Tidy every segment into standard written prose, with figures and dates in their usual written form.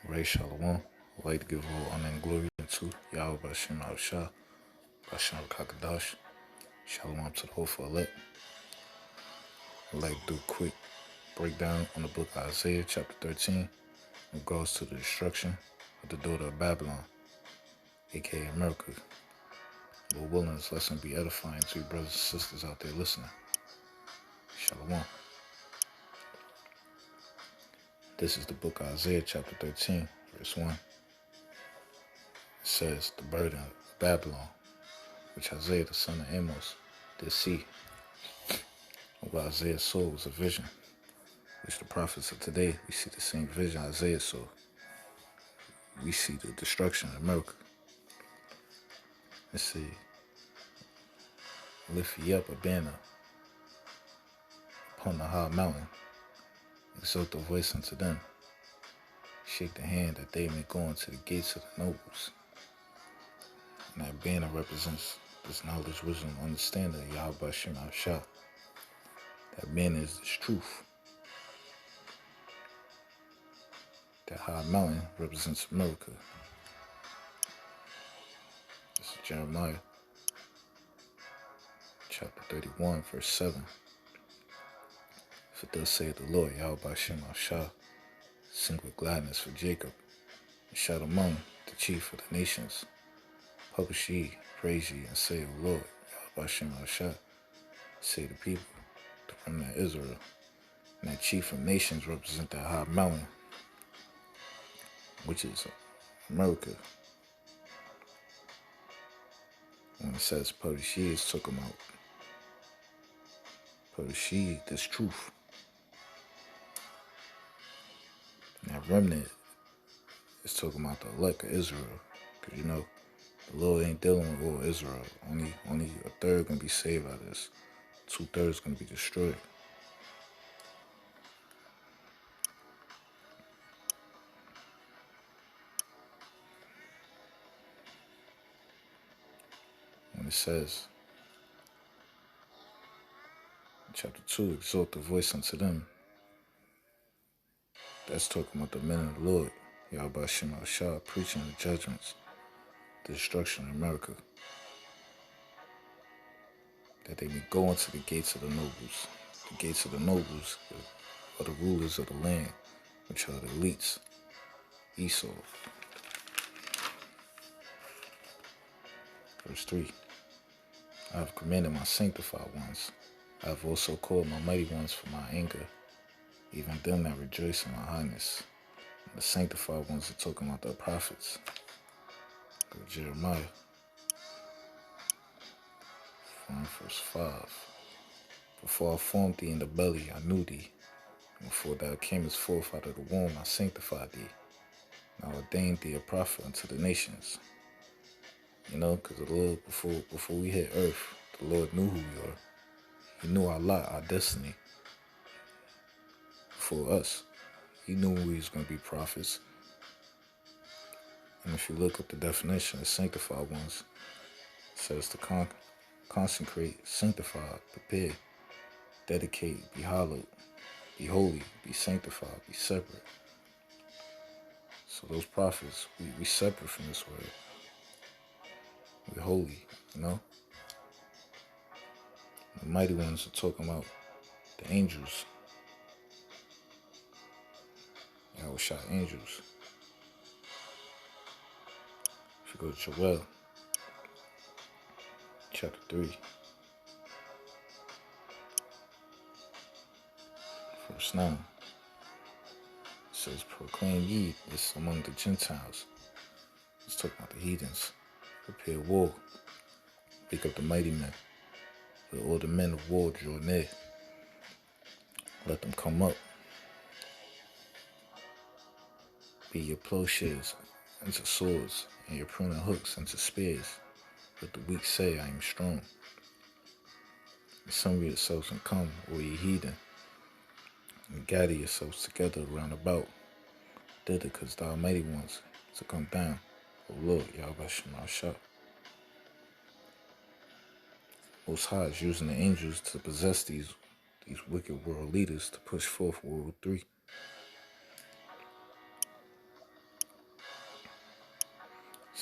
Ray Shalom. I'd like to give all honor and glory to YAHAWASHI, BAHASHAM QADASH. Shalom to the hopeful elect. I'd like to do a quick breakdown on the book of Isaiah, chapter 13, in regards to the destruction of the daughter of Babylon, aka America. Lord willing, this lesson be edifying to you brothers and sisters out there listening. Shalom. This is the book of Isaiah, chapter 13, verse 1. It says, the burden of Babylon, which Isaiah the son of Amos did see. What Isaiah saw was a vision, which the prophets of today, we see the same vision Isaiah saw. We see the destruction of America. Let's see. Lift ye up a banner upon the high mountain. Exalt the voice unto them. Shake the hand that they may go into the gates of the nobles. And that banner represents this knowledge, wisdom, understanding of YAHAWASHI. That banner is this truth. That high mountain represents America. This is Jeremiah, chapter 31, verse 7. For thus saith the Lord, YAHAWASHI, sing with gladness for Jacob, and shout among the chief of the nations. Publish ye, praise ye, and say, O Lord, YAHAWASHI, say the people, to remnant Israel. And that chief of nations represent that high mountain, which is America. When it says publish ye, it's talking about publish ye this truth. And that remnant is talking about the elect of Israel. Because you know, the Lord ain't dealing with all Israel. Only a third gonna be saved out of this. 2/3 gonna be destroyed. When it says in chapter 2, exalt the voice unto them. That's talking about the men of the Lord, YAHAWASHI, preaching the judgments, the destruction of America. That they may go into the gates of the nobles. The gates of the nobles are the rulers of the land, which are the elites, Esau. Verse 3. I have commanded my sanctified ones. I have also called my mighty ones for my anger, even them that rejoice in my highness. And the sanctified ones are talking about the prophets. Go to Jeremiah, from verse 5. Before I formed thee in the belly, I knew thee. And before thou camest forth out of the womb, I sanctified thee. And I ordained thee a prophet unto the nations. You know, because the Lord, before we hit earth, the Lord knew who we are. He knew our lot, our destiny. For us, he knew we was going to be prophets. And if you look up the definition of sanctified ones, it says to consecrate, sanctify, prepare, dedicate, be hallowed, be holy, be sanctified, be separate. So those prophets, we separate from this world. We're holy, you know? The mighty ones are talking about the angels. YAHAWASHI angels. If you go to Joel, chapter 3, verse 9, it says, proclaim ye this among the Gentiles. It's talking about the heathens. Prepare war. Wake up the mighty men. Let all the men of war draw near. Let them come up. Be your plowshares into swords, and your pruning hooks into spears. Let the weak say, I am strong. Assemble yourselves and come, O ye heathen, and gather yourselves together round about. Thither, because thou mighty ones to come down, O Lord, YAHAWASHI. Most High is using the angels to possess these wicked world leaders to push forth World War III.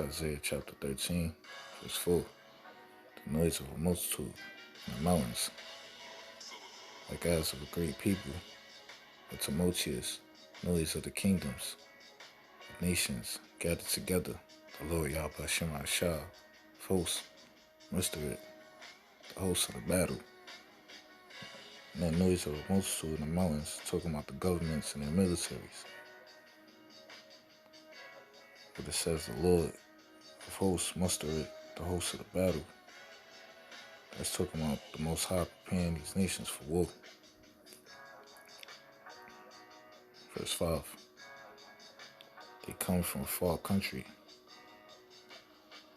It's Isaiah chapter 13, verse 4. The noise of a multitude in the mountains, like as of a great people, a tumultuous noise of the kingdoms, of nations gathered together. The Lord YAHAWASHI of hosts muster it, the hosts of the battle. And that noise of a multitude in the mountains, talking about the governments and their militaries. But it says the Lord of hosts muster it, the hosts of the battle. That's talking about the Most High preparing these nations for war. Verse 5. They come from a far country,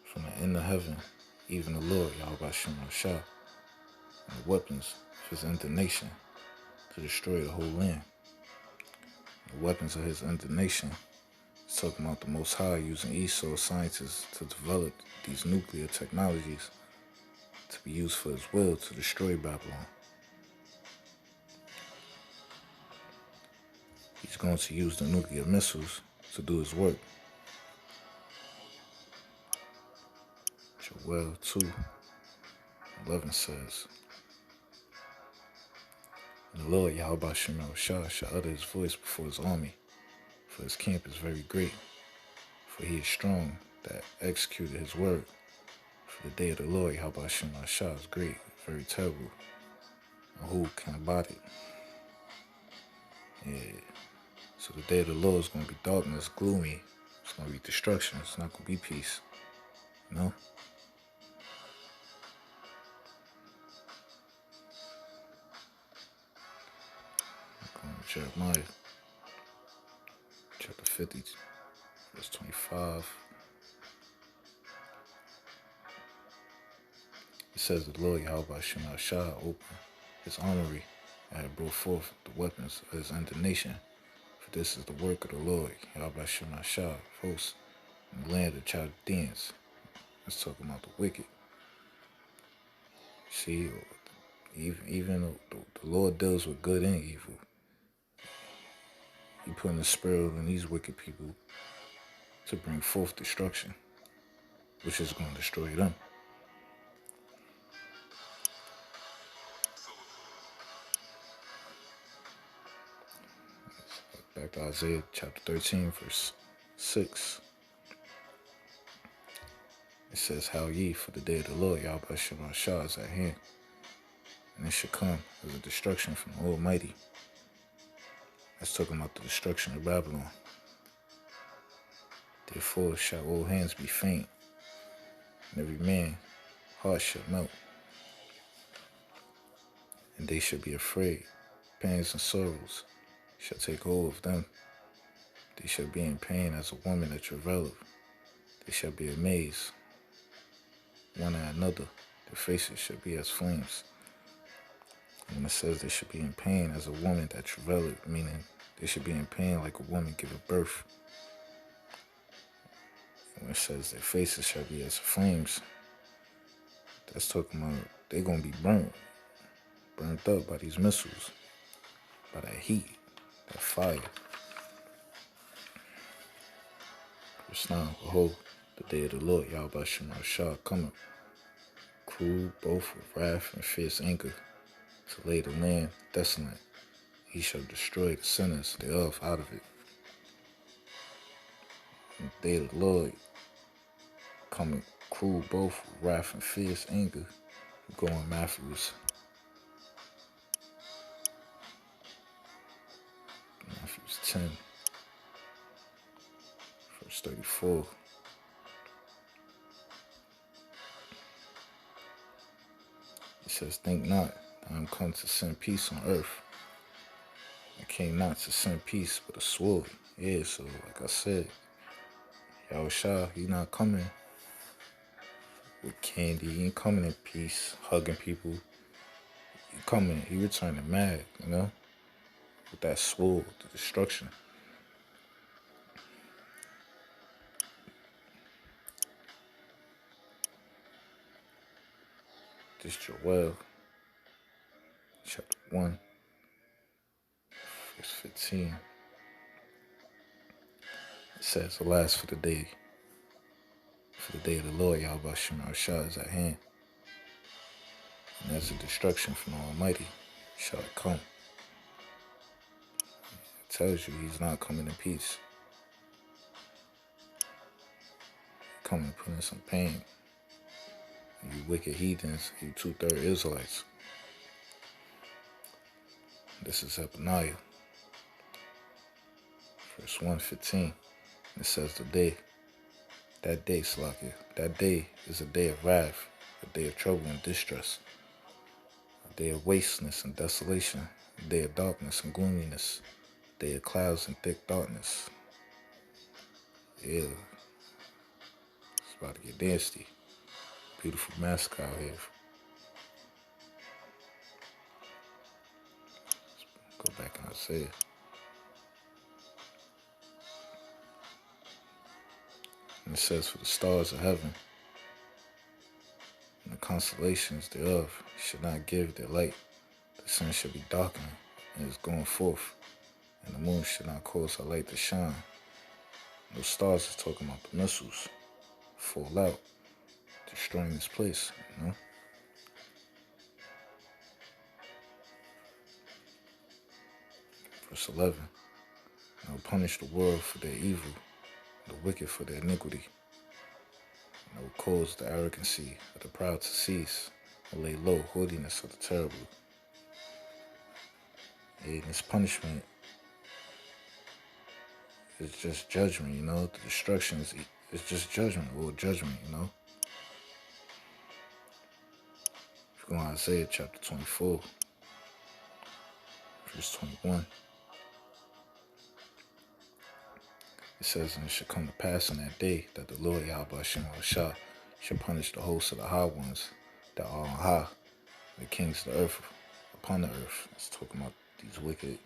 from the end of heaven, even the Lord YAHAWASHI, and the weapons of his indignation to destroy the whole land. The weapons of his indignation is talking about the Most High using Esau scientists to develop these nuclear technologies to be used for his will to destroy Babylon. He's going to use the nuclear missiles to do his work. Joel 2:11 says, and the Lord YAHAWASHI shall utter his voice before his army, for his camp is very great, for he is strong that executed his word. For the day of the Lord YAHAWASHI is great, very terrible, and who can abide it? Yeah. So the day of the Lord is going to be darkness, gloomy. It's going to be destruction. It's not going to be peace. You know? Going to Jeremiah chapter 50, verse 25. It says the Lord YAHAWASHI opened his armory and had brought forth the weapons of his indignation. For this is the work of the Lord YAHAWASHI of hosts in the land of Chaldeans. That's talking about the wicked. See, even though the Lord deals with good and evil, he putting a spell on these wicked people to bring forth destruction, which is going to destroy them. Back to Isaiah chapter 13, verse 6. It says, How ye, for the day of the Lord YAHAWASHI is at hand, and it shall come as a destruction from the Almighty. That's talking about the destruction of Babylon. Therefore shall all hands be faint, and every man heart shall melt. And they shall be afraid, pangs and sorrows shall take hold of them. They shall be in pain as a woman that travaileth. They shall be amazed, one at another. Their faces shall be as flames. And when it says they should be in pain as a woman that travaileth, meaning they should be in pain like a woman giving birth. And when it says their faces shall be as flames, that's talking about they're going to be burnt up by these missiles, by that heat, that fire. Verse 9, behold, the day of the Lord YAHAWASHI cometh, cruel both with wrath and fierce anger, to lay the land desolate. He shall destroy the sinners thereof out of it. And the day of the Lord cometh, cruel both with wrath and fierce anger. Go in Matthews 10, verse 34. It says, Think not that I am come to send peace on earth. I came not to send peace, but a sword. Yeah, so like I said, YAHAWASHI, he not coming with candy. He ain't coming in peace, hugging people. He returning mad, you know, with that sword, the destruction. This Joel chapter 1, verse 15. It says, Alas for the day For the day of the Lord, YAHAWASHI, is at hand. And as a destruction from the Almighty shall it come. It tells you he's not coming in peace. He's coming to put in some pain. You wicked heathens, you 2/3 Israelites. This is Zephaniah, verse 1:15. It says that day, Slakia, that day is a day of wrath, a day of trouble and distress, a day of wasteness and desolation, a day of darkness and gloominess, a day of clouds and thick darkness. Yeah, it's about to get nasty. Beautiful mask out here. Let's go back and Isaiah. And it says, for the stars of heaven and the constellations thereof should not give their light. The sun should be darkened and is going forth, and the moon should not cause her light to shine. Those stars is talking about the missiles fall out, destroying this place, you know. Verse 11. I will punish the world for their evil, the wicked for their iniquity. And I will cause the arrogancy of the proud to cease, and lay low haughtiness of the terrible. And this punishment is just judgment, you know. The destruction is just judgment, or judgment, you know. If you go to Isaiah chapter 24, verse 21, it says, and it shall come to pass in that day that the Lord YAHAWASHI shall punish the hosts of the high ones that are on high, the kings of the earth upon the earth. It's talking about these wicked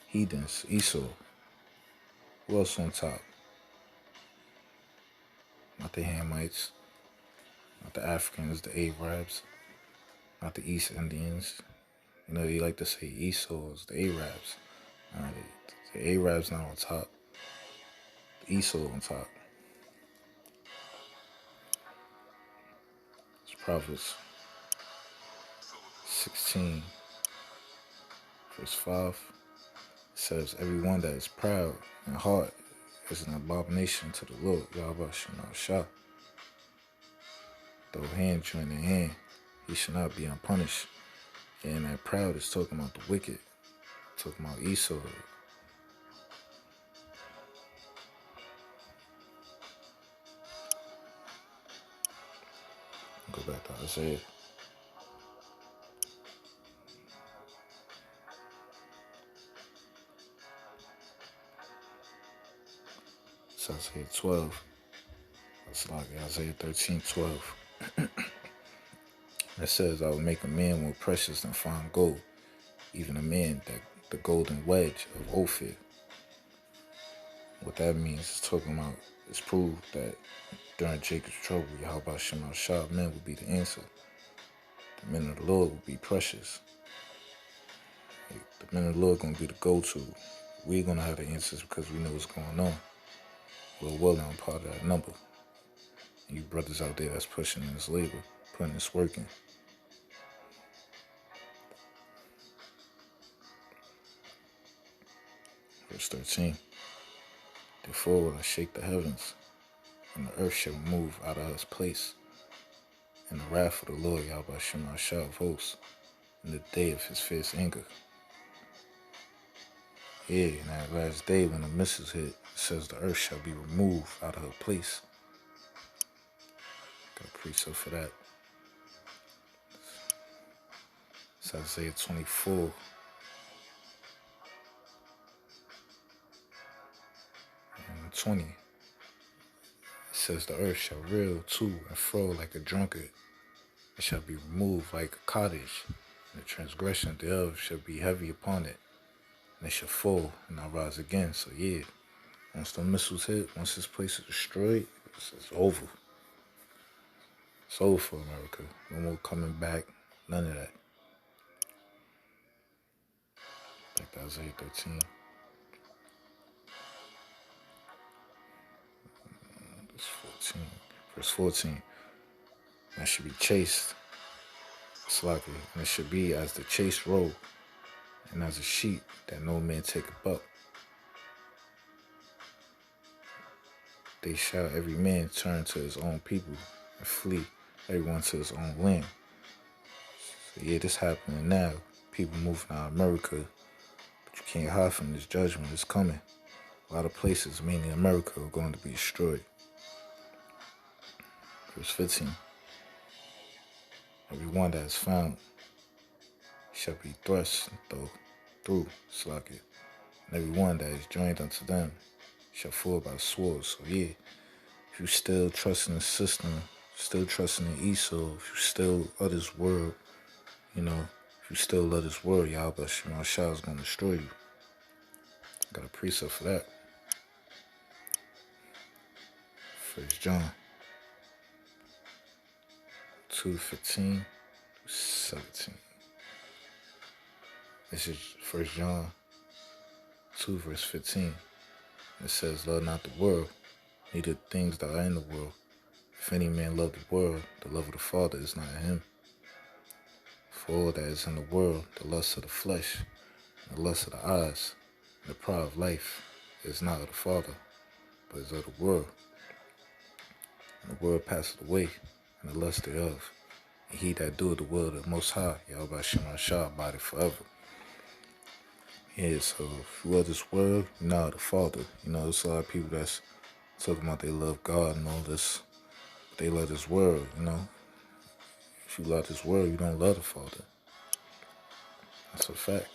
heathens, Esau. Who else on top? Not the Hamites, not the Africans, the Arabs, not the East Indians. You know, you like to say Esau's, the Arabs. The Arabs not on top. The Esau on top. It's Proverbs 16, verse 5. It says, everyone that is proud in heart is an abomination to the Lord, YAHAWASHI. Though hand join in hand, he shall not be unpunished. And that proud is talking about the wicked, talking about Esau. Go back to Isaiah. It's Isaiah 12. It's like Isaiah 13:12. It says, I will make a man more precious than fine gold, even a man that the golden wedge of Ophir. What that means is talking about, it's proved that during Jacob's trouble, YAHAWASHI, men will be the answer. The men of the Lord will be precious. The men of the Lord are going to be the go-to. We're going to have the answers because we know what's going on. We're well on part of that number. And you brothers out there that's pushing in this labor, putting this work in. Verse 13. Therefore will I shake the heavens, and the earth shall move out of its place, and the wrath of the Lord YAHAWASHI of hosts, in the day of his fierce anger. Yeah, in that last day when the missiles hit, it says the earth shall be removed out of her place. Got a precept for that. It's Isaiah 24. And 20. It says the earth shall reel to and fro like a drunkard. It shall be removed like a cottage, and the transgression thereof shall be heavy upon it. And it shall fall and not rise again. So yeah, once the missiles hit, once this place is destroyed, it's over. It's over for America. No more coming back. None of that. Back to Isaiah 13. Verse 14. verse 14. And should be chased. Slaki. And it should be as the chase robe, and as a sheep that no man taketh up. They shall every man turn to his own people and flee, everyone to his own land. So yeah, this happening now. People moving out of America, but you can't hide from this judgment. It's coming. A lot of places, mainly America, are going to be destroyed. Verse 15. Every one that is found shall be thrust through Slaki. And every one that is joined unto them shall fall by the sword. So yeah, if you still trust in the system, still trusting in Esau, if you still of this world, if you still love this world, YAHAWASHI is going to destroy you. Got a precept for that. 1 John 2:15-17. This is 1 John 2 verse 15. It says, love not the world, neither things that are in the world. If any man love the world, the love of the Father is not in him. For all that is in the world, the lust of the flesh, and the lust of the eyes, and the pride of life, is not of the Father, but is of the world. And the world passeth away, and the lust thereof. And he that doeth the will of the Most High, YAHAWASHI, abideth forever. Yeah, so if you love this world, you're not of the Father. There's a lot of people that's talking about they love God and all this, but they love this world, If you love this world, you don't love the Father. That's a fact.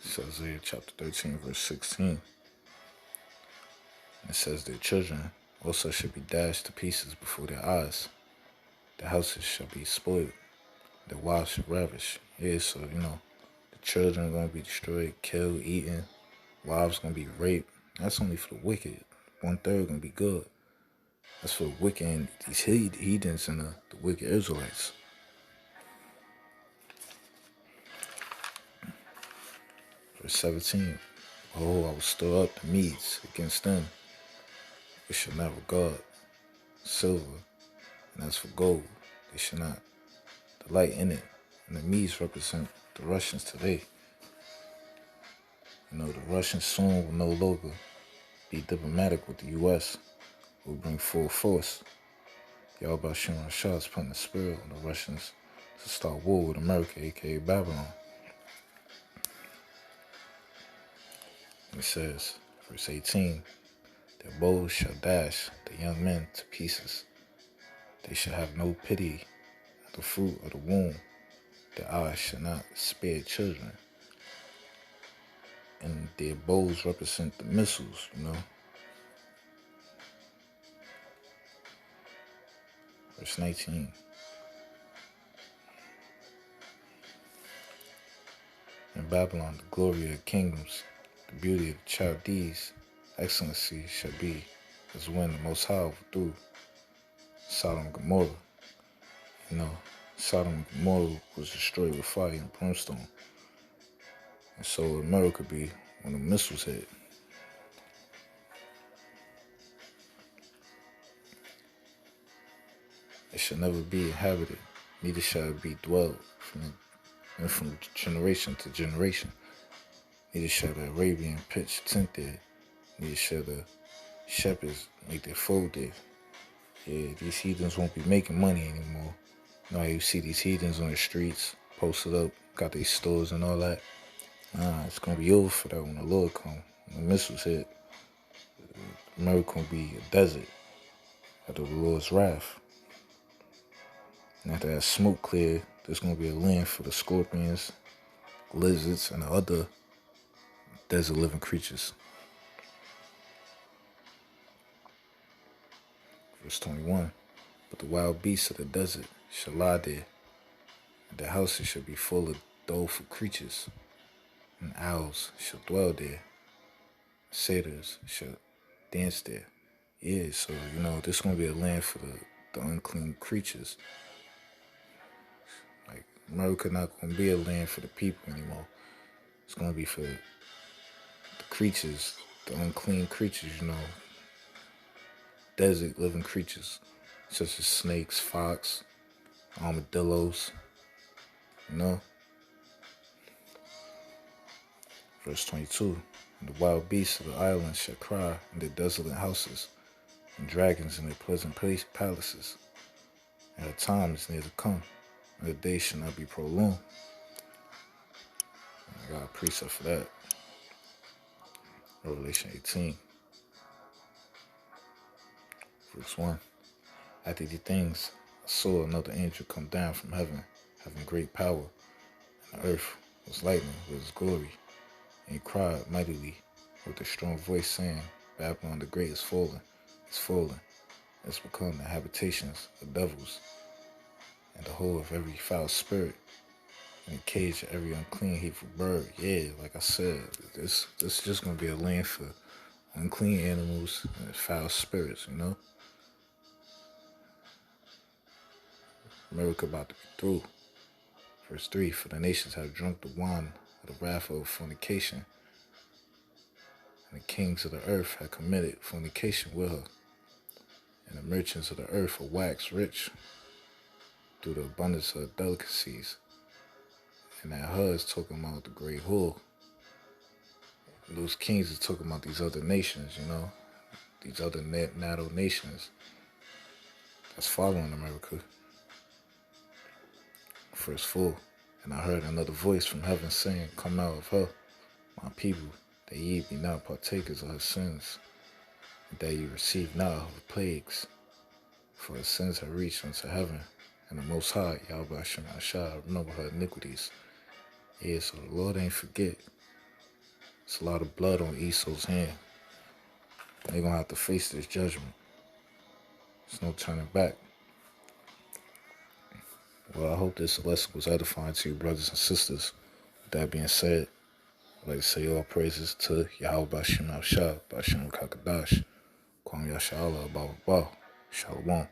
It's Isaiah chapter 13, verse 16. It says, their children also shall be dashed to pieces before their eyes. Their houses shall be spoiled. Their wives shall ravish. Yeah, so, the children are going to be destroyed, killed, eaten. Wives going to be raped. That's only for the wicked. 1/3 going to be good. That's for the wicked and these heathens and the wicked Israelites. Verse 17. Oh, I will stir up the Medes against them. They shall not regard silver, and as for gold, they shall not delight in it. And the Medes represent the Russians today. The Russians soon will no longer be diplomatic with the U.S. Will bring full force. YAHAWASHI is putting the spirit on the Russians to start war with America, aka Babylon. It says, verse 18, their bows shall dash the young men to pieces. They shall have no pity of the fruit of the womb. Their eyes shall not spare children. And their bows represent the missiles, Verse 19. In Babylon, the glory of the kingdoms, the beauty of the Chaldees, excellency shall be as when the Most High overthrew Sodom and Gomorrah. Sodom and Gomorrah was destroyed with fire and brimstone. And so America be when the missiles hit. It shall never be inhabited, neither shall it be dwelled from generation to generation. Neither shall the Arabian pitch tent there, neither shall the shepherds make their fold there. Yeah, these heathens won't be making money anymore. Now you see these heathens on the streets, posted up, got their stores and all that. It's going to be over for that when the Lord comes. When the missiles hit, America will be a desert after the Lord's wrath. And after that smoke clear, there's going to be a land for the scorpions, lizards, and the other desert living creatures. Verse 21. But the wild beasts of the desert shall lie there, and the houses shall be full of doleful creatures, and owls shall dwell there, satyrs shall dance there. Yeah, so, this is going to be a land for the unclean creatures. Like, America not going to be a land for the people anymore. It's going to be for the creatures, the unclean creatures, desert living creatures, such as snakes, fox, armadillos, you know. Verse 22, and the wild beasts of the island shall cry in their desolate houses, and dragons in their pleasant palaces. And a time is near to come, and the day shall not be prolonged. I got a precept for that. Revelation 18, verse 1. After these things, I saw another angel come down from heaven, having great power, and the earth was lightened with his glory. And he cried mightily with a strong voice, saying, Babylon the Great is fallen, it's become the habitations of devils, and the hole of every foul spirit, and the cage of every unclean, hateful bird. Yeah, like I said, this is just gonna be a land for unclean animals and foul spirits, America about to be through. Verse 3, for the nations have drunk the wine of the wrath of fornication, and the kings of the earth have committed fornication with her, and the merchants of the earth are waxed rich through the abundance of delicacies. And that her is talking about the great whore. Those kings is talking about these other nations, these other NATO nations that's following America. Verse 4, and I heard another voice from heaven saying, come out of her, my people, that ye be not partakers of her sins, and that ye receive not her plagues, for her sins have reached unto heaven, and the Most High, YAHAWASHI, remember her iniquities. Yeah, so the Lord ain't forget. It's a lot of blood on Esau's hand. They're going to have to face this judgment. There's no turning back. Well, I hope this lesson was edifying to you, brothers and sisters. With that being said, I'd like to say all praises to Yahawah BAHASHAM, BAHASHAM QADASH, Kwam Yashala, Shalom.